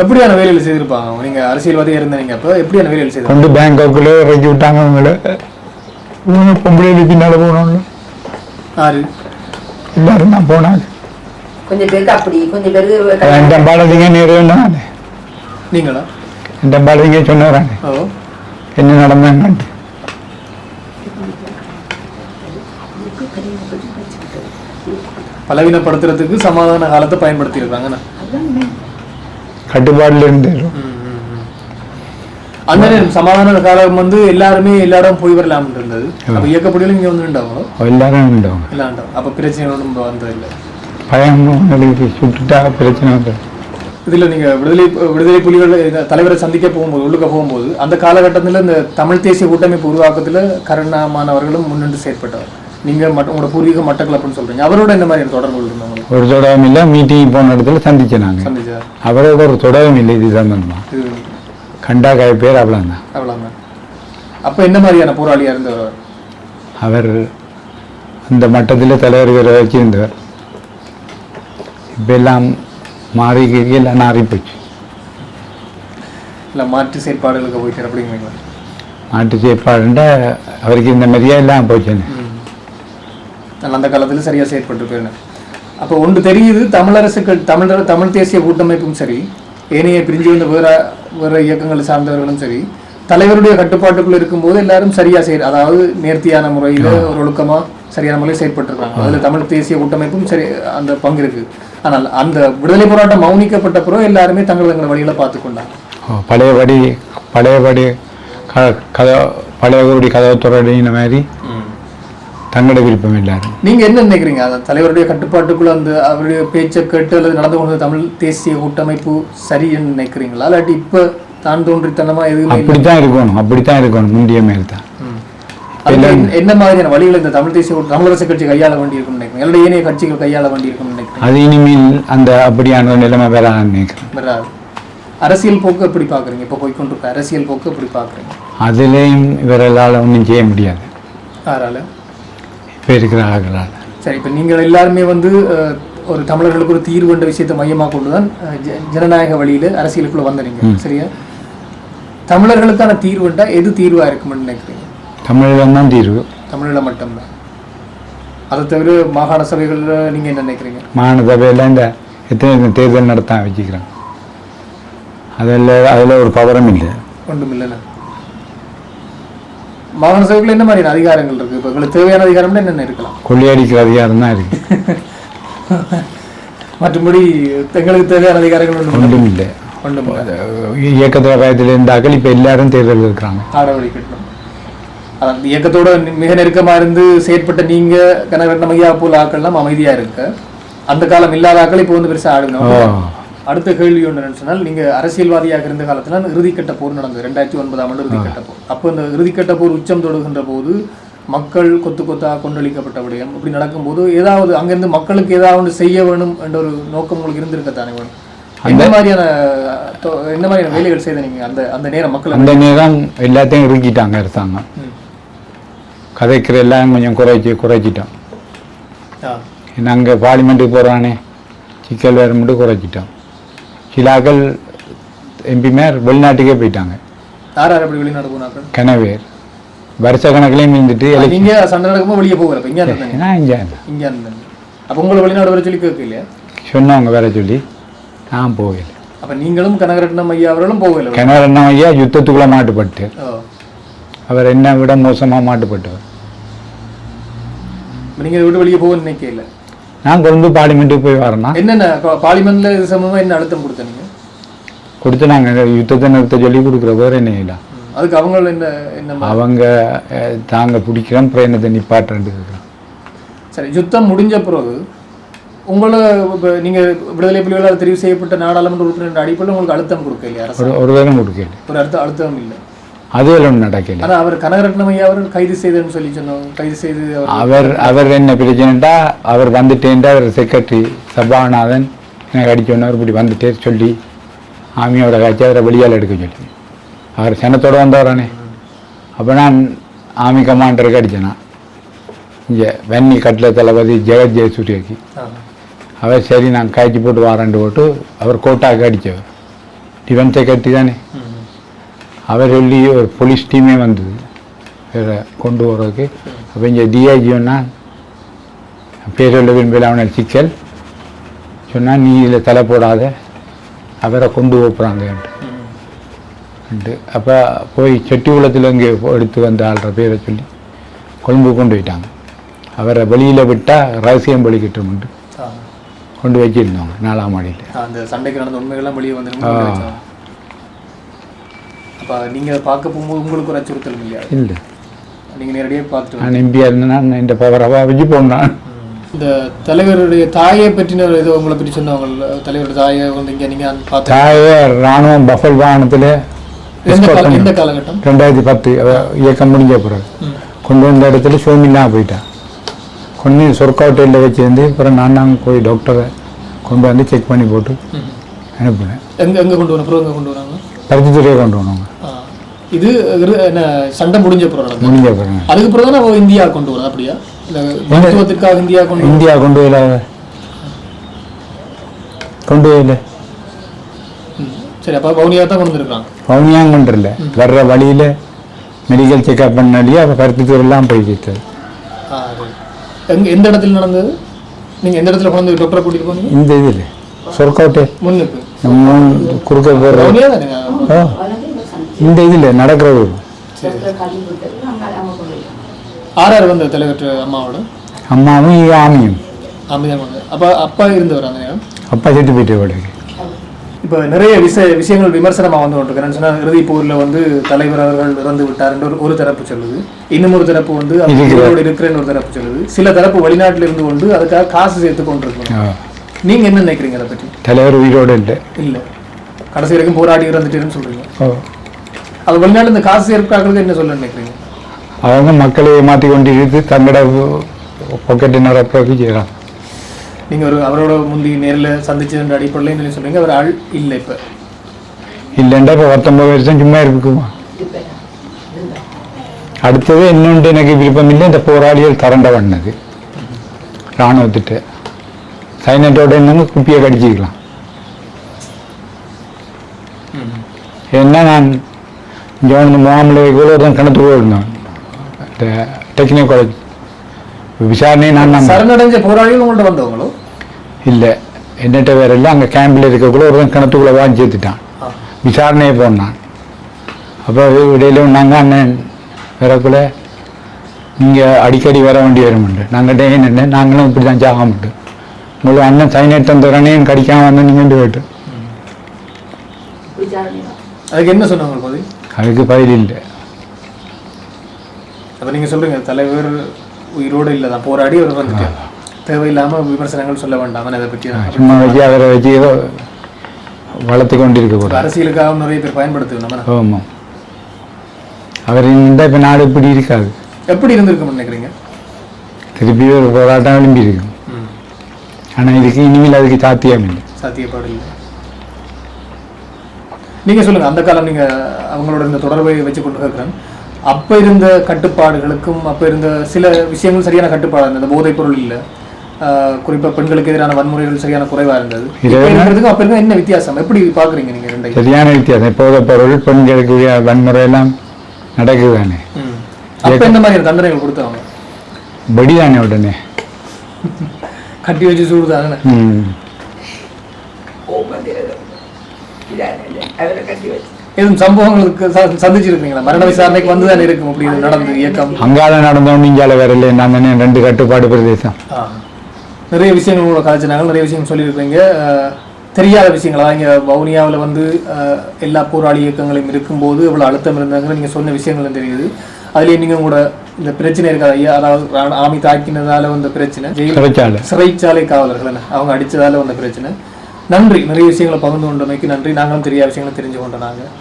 எப்படியான வேலையில் செய்திருப்பாங்க? நீங்க அரசியல்வாதியாக இருந்தீங்க, அப்போ எப்படியான வேலையில் செய்து கொண்டு பேங்காக்குள்ளே இறக்கி விட்டாங்க. அவங்கள பொம்பளை பின்னால் போனோம்ல யாரு எல்லாரும் தான் போனாங்க. கொஞ்சம் பேருக்கு அப்படி கொஞ்சம் பேருக்கு என் பாலதிங்க நேரம் நீங்களா என் பாலதிங்க சொன்னாங்க என்ன நடந்தாங்க. பலவீனப்படுத்துறதுக்கு சமாதான காலத்தை பயன்படுத்தி இருக்காங்க. கட்டுப்பாடுல இருந்து அந்த நேரம் சமாதான காலம் வந்து எல்லாருமே எல்லா இடம் போய் வரலாம் இருந்தது. அப்ப இயக்கப்படியில இங்க வந்து நின்றவங்களோ எல்லாரும் உண்டவங்க. எல்லாம் அப்ப பிரச்சனை ஒன்றும் வந்ததில்லை. பயம் சுட்டுட்டா பிரச்சனை வந்தது. இதுல நீங்க விடுதலை புலிகள் தலைவரை சந்திக்க போகும்போது உள்ளுக்க போகும்போது அந்த காலகட்டத்தில் இந்த தமிழ் தேசிய கூட்டமைப்பு உருவாக்கத்துல கருணாமானவர்களும் முன்னின்று செயற்பட்டவர். நீங்க உங்களோட பூர்வீக மட்டக்களப்புன்னு சொல்றீங்க. அவரோட என்ன மாதிரி தொடர்பு இருந்தாங்க? ஒரு தொடர்பும் இல்லை. மீட்டிங் போன இடத்துல சந்திச்சாங்க. அவரோட ஒரு தொடர்பும் இல்லை. இது சம்பந்தமா கண்டா பேர் அவ்வளோதான். அவ்வளோதான். அப்ப என்ன மாதிரியான போராளியா இருந்தவர்? அவர் அந்த மட்டத்தில் தலைவர் வேற வச்சிருந்தவர். இப்ப எல்லாம் மாறி எல்லாம் நாறி போச்சு. இல்லை மாற்று செயற்பாடுகளுக்கு போயிட்டார் அப்படிங்களா? மாற்று செயற்பாடுண்டா அவருக்கு இந்த மாதிரியா எல்லாம் போச்சுன்னு அந்த காலத்தில் சரியாக செயற்பட்டு போயிருந்தேன். அப்போ ஒன்று தெரியுது, தமிழரசுகள் தமிழ் தேசிய கூட்டமைப்பும் சரி, ஏனைய பிரிஞ்சு வந்த வேறு இயக்கங்களை சார்ந்தவர்களும் சரி, தலைவருடைய கட்டுப்பாட்டுக்குள்ள இருக்கும்போது எல்லாரும் சரியா அதாவது நேர்த்தியான முறையில் ஒரு ஒழுக்கமாக சரியான முறையில் செயற்பட்டுருக்காங்க. அதில் தமிழ் தேசிய கூட்டமைப்பும் சரி அந்த பங்கு இருக்கு. ஆனால் அந்த விடுதலை போராட்டம் மௌனிக்கப்பட்ட பிறகு எல்லாருமே தங்களை வழியில பார்த்து கொண்டாங்க. பழையபடி கதவை தொடரின மாதிரி தங்களோட விருப்பம் எல்லாரும். நீங்க என்ன நினைக்கிறீங்க? தலைவருடைய கட்டுப்பாட்டுக்குள்ள அந்த அவருடைய பேச்சை கேட்டு அல்லது நடந்து கொண்டது தமிழ் தேசிய கூட்டமைப்பு சரின்னு நினைக்கிறீங்களா? இல்லாட்டி இப்ப தான் தோன்றித்தனமா எதுவுமே அப்படித்தான் இருக்கணும் முந்திய மேல் தான். என்ன மாதிரியான வழிகளை இந்த தமிழ் தேசிய தமிழரசு கட்சி கையாள வேண்டி இருக்கும்னு நினைக்கிறேன்? எல்லா ஏனைய கட்சிகள் கையாள வேண்டி இருக்கும்னு நினைக்கிறேன். அது இனிமேல் அந்த அப்படியான நிலைமை வராது. அரசியல் போக்கு எப்படி பாக்குறீங்க? இப்ப போய்கொண்டிருக்க அரசியல் போக்கு எப்படி பாக்குறீங்க? அதுலேயும் இவர்களால் ஒன்றும் செய்ய முடியாது. யாரால? இப்போ இருக்கிற ஆகலால். சரி, இப்போ நீங்கள் எல்லாருமே வந்து ஒரு தமிழர்களுக்கு ஒரு தீர்வு என்ற விஷயத்தை மையமாக கொண்டுதான் ஜனநாயக வழியில அரசியலுக்குள்ள வந்தீங்க. சரியா? தமிழர்களுக்கான தீர்வுண்டா எது தீர்வா இருக்கும்னு நினைக்கிறீங்க? தமிழீழம் தான் தீர்வு. தமிழீழம் மட்டும்தான். அதை தவிர மாகாண சபைகளில் நீங்கள் என்ன நினைக்கிறீங்க? மாகாண சபையில் இந்த எத்தனை தேர்தல் நடத்த வச்சுக்கிறாங்க. அதில் ஒரு பவரம் இல்லை, ஒன்றும் இல்லைல்ல. மாகாண சபைகளில் என்ன மாதிரியான அதிகாரங்கள் இருக்குது? இப்போ உங்களுக்கு தேவையான அதிகாரம்னா என்னென்ன இருக்கலாம்? கொள்ளையடிக்கிற அதிகாரம் தான் இருக்கு. மற்றபடி எங்களுக்கு தேவையான அதிகாரங்கள் ஒன்றும் இல்லை. இயக்கத்தோட காலத்தில் இருந்தாக்கள் இப்போ எல்லாரும் தேர்தல் இருக்கிறாங்க. ஆடவழி கட்டணும். இயக்கத்தோட மிக நெருக்கமாக இருந்து செயற்பட்ட நீங்க கனகரட்னம் ஐயா போல ஆக்கள்லாம் அமைதியா இருக்க, அந்த காலம் இல்லாத ஆக்கள் இப்போ வந்து பெருசாக ஆடுங்க. அடுத்த கேள்வி ஒன்று சொன்னால், நீங்க அரசியல்வாதியாக இருந்த காலத்துல இறுதிக்கட்ட போர் நடந்தது 2009ஆம் ஆண்டு இறுதிக்கட்ட போர். அப்போ இந்த இறுதிக்கட்ட போர் உச்சம் தொடுகின்ற போது மக்கள் கொத்து கொத்தா கொண்டளிக்கப்பட்ட விடயம் இப்படி நடக்கும்போது ஏதாவது அங்கிருந்து மக்களுக்கு ஏதாவது செய்ய வேணும் என்ற ஒரு நோக்கம் உங்களுக்கு இருந்திருக்கத்தானே வேணும்? என்ன மாதிரியான வேலைகள் செய்த நீங்க அந்த நேரம்? மக்கள் அந்த நேரம் எல்லாத்தையும் இறுக்கிட்டாங்க அரசாங்கம். கதைக்கிற எல்லாம் கொஞ்சம் குறைச்சிட்டோம். நாங்கள் பார்லிமெண்ட்டுக்கு போகிறானே சிக்கல் வேறு மட்டும் குறைச்சிட்டோம். சிலாக்கள் எம்பிமார் வெளிநாட்டுக்கே போயிட்டாங்க. யார் யார் அப்படி வெளிநாடு போனாங்க? கனவேர் வருஷ கணக்கிலையும் இருந்துட்டு இங்கே சண்டை நடக்கும்போது வெளியே போகிறப்ப இங்கே இங்கே இருந்தேன். அப்போ உங்களை வெளிநாடு வர சொல்லி கேட்க இல்லையா? சொன்னவங்க வேற சொல்லி நான் போகல. அப்போ நீங்களும் கனகரட்னம் ஐயா அவர்களும் போகல? கனகரட்னம் ஐயா யுத்தத்துக்குள்ளே மாட்டுப்பட்டு, அவர் என்ன விட மோசமாக மாட்டுப்பட்டவர். நீங்கள் விட்டு வெளியே போக நினைக்கல? நான் கொண்டு பார்லிமெண்ட்டுக்கு போய் வரேன்னா என்னென்ன பார்லிமெண்ட்ல இது சம்பந்தமாக என்ன அழுத்தம் கொடுத்தீங்க? கொடுத்து நாங்கள் யுத்தத்தை நிறுத்த சொல்லி கொடுக்குற பேர் என்ன இல்லை. அதுக்கு அவங்க என்ன அவங்க தாங்க பிடிக்கிறோம் பிரயணத்தை நிப்பாட்டுறேன். சரி, யுத்தம் முடிஞ்ச பிறகு உங்களை நீங்கள் விடுதலை புலிகளால் தெரிவு செய்யப்பட்ட நாடாளுமன்ற உறுப்பினர் அடிப்படையில் உங்களுக்கு அழுத்தம் கொடுக்க இல்லையா? ஒரு வேகம் கொடுக்கல, ஒரு அழுத்தம் இல்லை. அதுவரை ஒன்று நடக்கல. ஆனால் அவர் கனகரட்னம் ஐயா அவர் கைது செய்தன்னு சொல்லி சொன்னாங்க. கைது செய்து அவர் என்ன பிரச்சனைட்டா, அவர் வந்துட்டேன்டா அவர் செக்ரட்டரி சபாநாதன் எனக்கு அடிச்சோன்னு இப்படி வந்துட்டே சொல்லி ஆமியோட காய்ச்சி அவரை வெளியால் எடுக்க சொல்லி அவர் சனத்தோடு வந்தவரானே. அப்போ நான் ஆமி கமாண்டருக்கு அடித்தேனா இங்கே வன்னி கட்டில தளபதி ஜெகத் ஜெயசூரியாக்கு. அவர் சரி நான் காய்ச்சி போட்டு வாரண்டு போட்டு அவர் கோட்டாக்கு அடித்தவர் டிஃபென்ஸ் செக்ரட்டரி தானே. அவர் சொல்லி ஒரு போலீஸ் டீமே வந்தது வேறு கொண்டு போகிறதுக்கு. அப்போ இங்கே டிஐஜின்னா பேர் சொல்ல விரும்பல அவனை சிக்கல் சொன்னால் நீ இதில் தலை போடாத அவரை கொண்டு போகிறாங்கன்ட்டு. அப்போ போய் செட்டிகுளத்தில் இங்கே எடுத்து வந்த ஆள்ற பேரை சொல்லி கொழும்பு கொண்டு போயிட்டாங்க. அவரை வெளியில் விட்டால் ரகசியம் பலிக்கிட்டோம்ட்டு கொண்டு வச்சிருந்தவங்க 4ஆம் மாடியில். அந்த சண்டைக்கு நடந்த உண்மைகள்லாம் வெளியே வந்து அப்போ நீங்கள் பார்க்க போகும்போது உங்களுக்கு ஒரு அச்சுறுத்தல் இல்லையா? இல்லை, நீங்கள் நேரடியாக பார்த்துட்டு நான் எம்பியாக இருந்தேன்னா இந்த பவரவா வச்சு போனான். இந்த தலைவருடைய தாயை பற்றின ஏதோ உங்களை பற்றி சொன்னவங்க, தலைவருடைய தாயை வந்து இங்கே நீங்கள் பார்த்து தாயை இராணுவம் பஃபல் வாகனத்தில் எந்த காலகட்டம்? 2010 இயக்கம் முடிஞ்ச பிறகு கொண்டு வந்த இடத்துல சோமில்லாமல் போயிட்டான். கொண்டு சொர்க்கோட்டையில் வச்சுருந்து அப்புறம் நான் போய் டாக்டரை கொண்டு வந்து செக் பண்ணி போட்டு அனுப்புனேன். எங்கே கொண்டு வரணும்? எங்கே கொண்டு வராங்க? பருத்தித்துறையை கொண்டு வந்தாங்க. இது என்ன சண்டை முடிஞ்ச பிறகு? முடிஞ்ச பிறகு அதுக்கு பிறகு தான் இந்தியா கொண்டு வரணும். அப்படியா? இல்லை மருத்துவத்திற்காக இந்தியா கொண்டு வரல. சரி, அப்போ வவுனியா தான் கொண்டு வந்துருக்காங்க. வவுனியாங்க கொண்டுல வர்ற வழியில் மெடிக்கல் செக்அப் பண்ணாலே அப்போ பருத்தித்துறையெல்லாம் போய் வைத்தது. எந்த இடத்துல நடந்தது? நீங்கள் எந்த இடத்துல கொண்டு டாக்டரை கூட்டிகிட்டு போனீங்க? இந்த இதில் சொர்க்கோட்டை முன்னுக்கு குறுக்க போகிற வவுனியா தானே? இந்த இதில் நடக்கிற ஊர். ஆறாறு வந்த தலைவர் அம்மாவோட அம்மாவும் ஆமியும் ஆமிதான் கொண்டு. அப்போ அப்பா இருந்தவர் அந்த நேரம்? அப்பா செத்து போயிட்டு விட. இப்போ நிறைய விஷயங்கள் விமர்சனமாக வந்து கொண்டிருக்கிறேன்னு சொன்னால், இறுதி போரில் வந்து தலைவர் அவர்கள் இறந்து விட்டார் என்று ஒரு தரப்பு சொல்லுது. இன்னும் ஒரு தரப்பு வந்து அவங்களோடு இருக்கிறேன்னு ஒரு தரப்பு சொல்லுது. சில தரப்பு வெளிநாட்டில் இருந்து கொண்டு அதுக்காக காசு சேர்த்து கொண்டு இருக்கணும். நீங்கள் என்ன நினைக்கிறீங்க அதை பற்றி? தலைவர் உயிரோடு இல்லை, கடைசி வரைக்கும் போராடி இறந்துட்டேன்னு சொல்கிறீங்க. அது வெளிநாட்டில் இந்த காசு சேர்க்கிறாங்களுக்கு என்ன சொல்ல நினைக்கிறீங்க? அவங்க மக்களை ஏமாற்றி கொண்டு இழுத்து தங்களோட பாக்கெட்டை நிரப்புறதுக்கு செய்கிறாங்க. நீங்கள் அவரோட முந்தி நேரில் சந்திச்சதுன்ற அடிப்படையில் என்ன சொல்கிறீங்க? அவர் ஆள் இல்லை இப்போ இல்லைண்டா இப்போ 19 வருஷம் சும்மா இருக்குமா? அடுத்தது இன்னொன்று எனக்கு விருப்பம் இல்லை. இந்த போராளிகள் தரண்ட பண்ணது இராணுவத்திட்ட சைனட்டோட என்னங்க குப்பியை கடிச்சிக்கலாம். ஏன்னா நான் இங்கே வந்து முகாமில் இவ்வளோ தான் கிணத்து போயிருந்தேன். இந்த டெக்னிக் காலேஜ் விசாரணை நான் சரணடைஞ்ச போராளிகள் உங்கள்கிட்ட வந்தவங்களோ இல்லை, என்னட்ட வேற இல்லை. அங்கே கேம்பில் இருக்கக்குள்ள ஒரு கிணத்துக்குள்ளே வாங்கி சேர்த்துட்டான். விசாரணையை போனான். அப்போ இடையில நாங்கள் அண்ணன் வரக்குள்ள நீங்கள் அடிக்கடி வர வேண்டி வருமுண்டு. நாங்கள் என்ன நாங்களும் இப்படி தான் சாக மாட்டோம். உங்களுக்கு அண்ணன் சைனட் தந்துறனையும் கடிக்காமல் வந்து நீங்கள் போயிட்டு அதுக்கு என்ன சொன்னாங்க? அதுக்கு பதில் இல்லை. அப்போ நீங்கள் சொல்கிறீங்க தலைவர் உயிரோடு இல்லை தான், போராடி அவர் வந்துட்டு தேவையில்லாமல் விமர்சனங்கள் சொல்ல வேண்டாம். அதை பற்றி சும்மா வச்சு அவரை வச்சு ஏதோ வளர்த்து கொண்டு இருக்கக்கூடாது. அரசியலுக்காக நிறைய பேர் பயன்படுத்துக்கணும். ஆமாம், அவர் இருந்தால் இப்போ நாடு இப்படி இருக்காது. எப்படி இருந்திருக்கும்னு நினைக்கிறீங்க? திருப்பி ஒரு போராட்டம் எழும்பி இருக்கும். ஆனால் இதுக்கு இனிமேல் அதுக்கு சாத்தியம் இல்லை, சாத்தியப்பாடு இல்லை. நீங்கள் சொல்லுங்கள், அந்த காலம் நீங்கள் அவங்களோட இந்த தொடர்பை வச்சு கொண்டு இருக்கிறேன். அப்போ இருந்த கட்டுப்பாடுகளுக்கும் அப்போ இருந்த சில விஷயங்கள் சரியான கட்டுப்பாடு இருந்தது. இந்த போதைப் பொருள் இல்லை, குறிப்பாக பெண்களுக்கு எதிரான வன்முறைகள் சரியான குறைவாக இருந்தது. அப்போ இருக்க என்ன வித்தியாசம் எப்படி பார்க்குறீங்க நீங்கள்? ரெண்டு சரியான வித்தியாசம். போதைப் பொருள் பெண்களுக்கு வன்முறை எல்லாம் நடக்குது தானே. அப்போ இந்த மாதிரி தண்டனைகள் கொடுத்தவங்க படி தானே, உடனே கட்டி வச்சு சூடுதானே. எதுவும் சம்பவங்களுக்கு சந்திச்சிருக்கீங்களா? மரண விசாரணைக்கு வந்துதான் இருக்கும் அப்படி நடந்து இயக்கம் அங்கால நடந்தோம். இங்கால வேற இல்லை. நான் தானே 2 கட்டுப்பாடு பிரதேசம். நிறைய விஷயங்கள் உங்களோட கலைச்சினாங்க, நிறைய விஷயங்கள் சொல்லியிருக்கீங்க. தெரியாத விஷயங்களா? இங்கே வவுனியாவில் வந்து எல்லா போராளி இயக்கங்களையும் இருக்கும்போது இவ்வளோ அழுத்தம் இருந்தாங்கன்னு நீங்கள் சொன்ன விஷயங்களும் தெரியுது. அதுலேயே நீங்கள் கூட இந்த பிரச்சனை இருக்காது ஐயா, அதாவது ஆமி தாக்கினதால வந்த பிரச்சனை, சிறைச்சாலை காவலர்கள் அவங்க அடித்ததால வந்த பிரச்சனை. நன்றி, நிறைய விஷயங்களை பகிர்ந்து கொண்டமைக்கு நன்றி. நாங்களும் தெரியாத விஷயங்களை தெரிஞ்சு கொண்டோம். நாங்கள்